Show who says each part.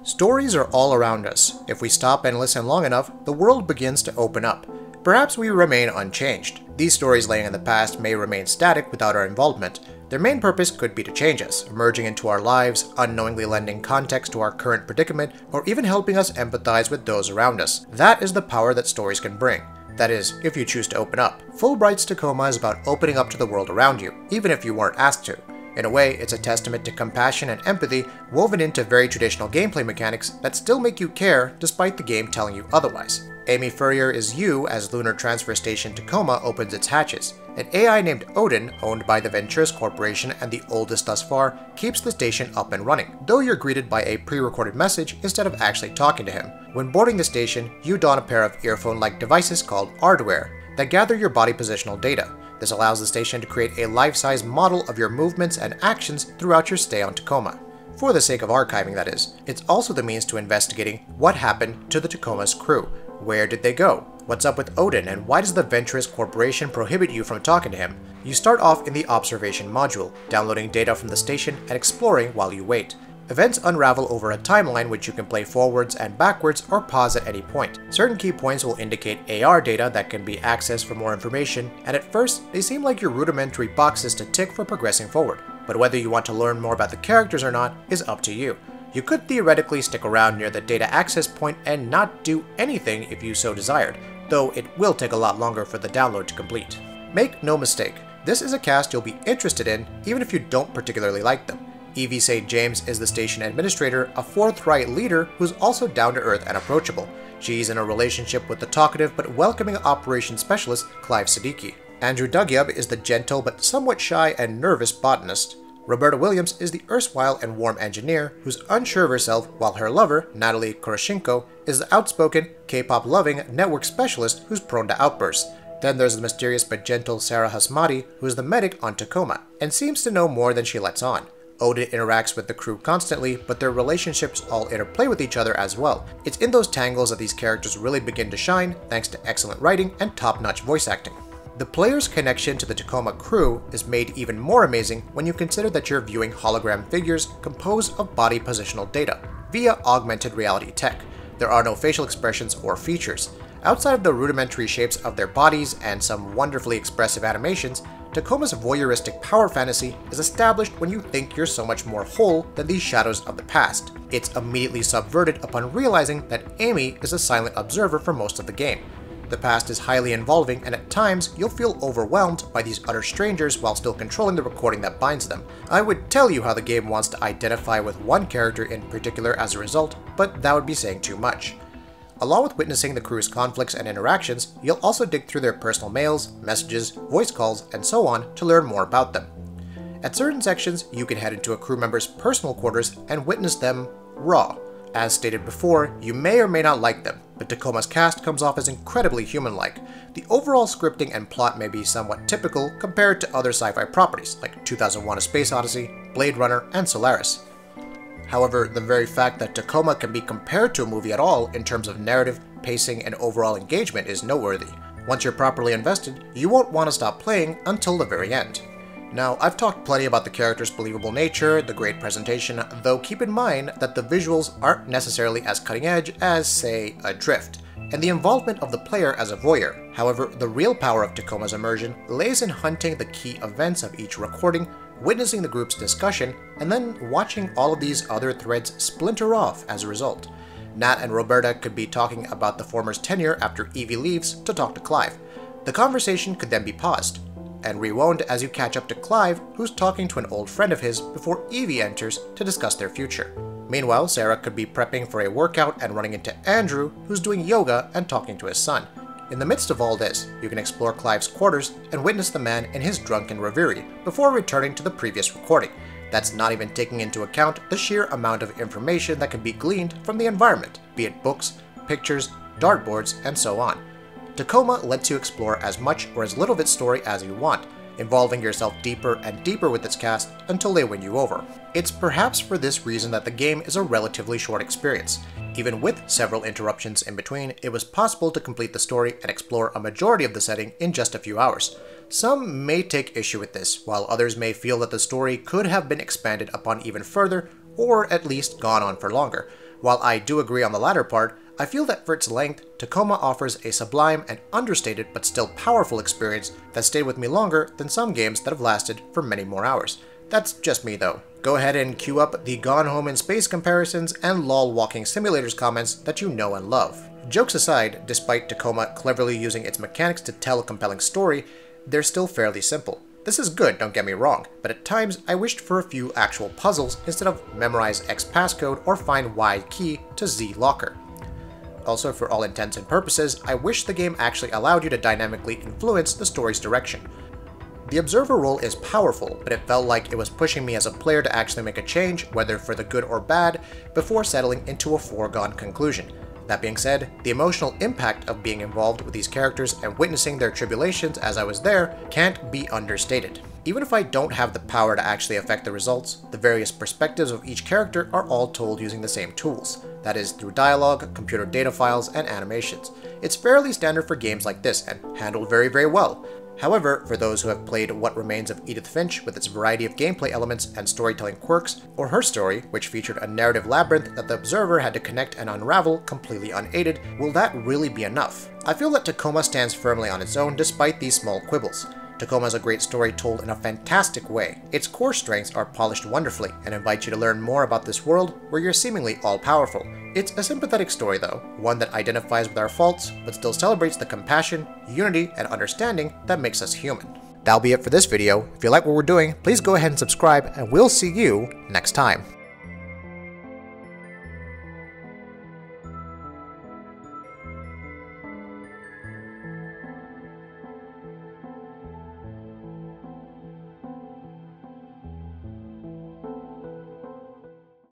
Speaker 1: Stories are all around us. If we stop and listen long enough, the world begins to open up. Perhaps we remain unchanged. These stories laying in the past may remain static without our involvement. Their main purpose could be to change us, emerging into our lives, unknowingly lending context to our current predicament, or even helping us empathize with those around us. That is the power that stories can bring. That is, if you choose to open up. Fulbright's Tacoma is about opening up to the world around you, even if you weren't asked to. In a way, it's a testament to compassion and empathy woven into very traditional gameplay mechanics that still make you care despite the game telling you otherwise. Amy Furrier is you as Lunar Transfer Station Tacoma opens its hatches. An AI named Odin, owned by the Venturis Corporation and the oldest thus far, keeps the station up and running, though you're greeted by a pre-recorded message instead of actually talking to him. When boarding the station, you don a pair of earphone-like devices called Ardware that gather your body positional data. This allows the station to create a life-size model of your movements and actions throughout your stay on Tacoma. For the sake of archiving, that is. It's also the means to investigating what happened to the Tacoma's crew. Where did they go? What's up with Odin, and why does the Venturis Corporation prohibit you from talking to him? You start off in the observation module, downloading data from the station and exploring while you wait. Events unravel over a timeline which you can play forwards and backwards or pause at any point. Certain key points will indicate AR data that can be accessed for more information, and at first, they seem like your rudimentary boxes to tick for progressing forward. But whether you want to learn more about the characters or not is up to you. You could theoretically stick around near the data access point and not do anything if you so desired, though it will take a lot longer for the download to complete. Make no mistake, this is a cast you'll be interested in even if you don't particularly like them. Evie St. James is the station administrator, a forthright leader who's also down-to-earth and approachable. She's in a relationship with the talkative but welcoming operations specialist Clive Siddiqui. Andrew Dugyub is the gentle but somewhat shy and nervous botanist. Roberta Williams is the erstwhile and warm engineer who's unsure of herself, while her lover, Natalie Koroshenko, is the outspoken, K-pop-loving network specialist who's prone to outbursts. Then there's the mysterious but gentle Sarah Hasmati, who is the medic on Tacoma, and seems to know more than she lets on. Odin interacts with the crew constantly, but their relationships all interplay with each other as well. It's in those tangles that these characters really begin to shine, thanks to excellent writing and top-notch voice acting. The player's connection to the Tacoma crew is made even more amazing when you consider that you're viewing hologram figures composed of body positional data via augmented reality tech. There are no facial expressions or features. Outside of the rudimentary shapes of their bodies and some wonderfully expressive animations, Tacoma's voyeuristic power fantasy is established when you think you're so much more whole than these shadows of the past. It's immediately subverted upon realizing that Amy is a silent observer for most of the game. The past is highly involving, and at times you'll feel overwhelmed by these utter strangers while still controlling the recording that binds them. I would tell you how the game wants to identify with one character in particular as a result, but that would be saying too much. Along with witnessing the crew's conflicts and interactions, you'll also dig through their personal mails, messages, voice calls, and so on to learn more about them. At certain sections, you can head into a crew member's personal quarters and witness them raw. As stated before, you may or may not like them, but Tacoma's cast comes off as incredibly human-like. The overall scripting and plot may be somewhat typical compared to other sci-fi properties like 2001: A Space Odyssey, Blade Runner, and Solaris. However, the very fact that Tacoma can be compared to a movie at all in terms of narrative, pacing, and overall engagement is noteworthy. Once you're properly invested, you won't want to stop playing until the very end. Now, I've talked plenty about the character's believable nature, the great presentation, though keep in mind that the visuals aren't necessarily as cutting edge as, say, Adrift, and the involvement of the player as a voyeur. However, the real power of Tacoma's immersion lays in hunting the key events of each recording, witnessing the group's discussion, and then watching all of these other threads splinter off as a result. Nat and Roberta could be talking about the former's tenure after Evie leaves to talk to Clive. The conversation could then be paused and rewound as you catch up to Clive, who's talking to an old friend of his before Evie enters to discuss their future. Meanwhile, Sarah could be prepping for a workout and running into Andrew, who's doing yoga and talking to his son. In the midst of all this, you can explore Clive's quarters and witness the man in his drunken reverie before returning to the previous recording. That's not even taking into account the sheer amount of information that can be gleaned from the environment, be it books, pictures, dartboards, and so on. Tacoma lets you explore as much or as little of its story as you want, involving yourself deeper and deeper with its cast until they win you over. It's perhaps for this reason that the game is a relatively short experience. Even with several interruptions in between, it was possible to complete the story and explore a majority of the setting in just a few hours. Some may take issue with this, while others may feel that the story could have been expanded upon even further, or at least gone on for longer. While I do agree on the latter part, I feel that for its length, Tacoma offers a sublime and understated but still powerful experience that stayed with me longer than some games that have lasted for many more hours. That's just me though. Go ahead and queue up the Gone Home in Space comparisons and lol walking simulators comments that you know and love. Jokes aside, despite Tacoma cleverly using its mechanics to tell a compelling story, they're still fairly simple. This is good, don't get me wrong, but at times I wished for a few actual puzzles instead of memorize X passcode or find Y key to Z locker. Also, for all intents and purposes, I wish the game actually allowed you to dynamically influence the story's direction. The observer role is powerful, but it felt like it was pushing me as a player to actually make a change, whether for the good or bad, before settling into a foregone conclusion. That being said, the emotional impact of being involved with these characters and witnessing their tribulations as I was there can't be understated. Even if I don't have the power to actually affect the results, the various perspectives of each character are all told using the same tools. That is, through dialogue, computer data files, and animations. It's fairly standard for games like this and handled very, very well. However, for those who have played What Remains of Edith Finch with its variety of gameplay elements and storytelling quirks, or Her Story, which featured a narrative labyrinth that the observer had to connect and unravel completely unaided, will that really be enough? I feel that Tacoma stands firmly on its own despite these small quibbles. Tacoma is a great story told in a fantastic way. Its core strengths are polished wonderfully and invite you to learn more about this world where you're seemingly all-powerful. It's a sympathetic story though, one that identifies with our faults, but still celebrates the compassion, unity, and understanding that makes us human. That'll be it for this video. If you like what we're doing, please go ahead and subscribe, and we'll see you next time.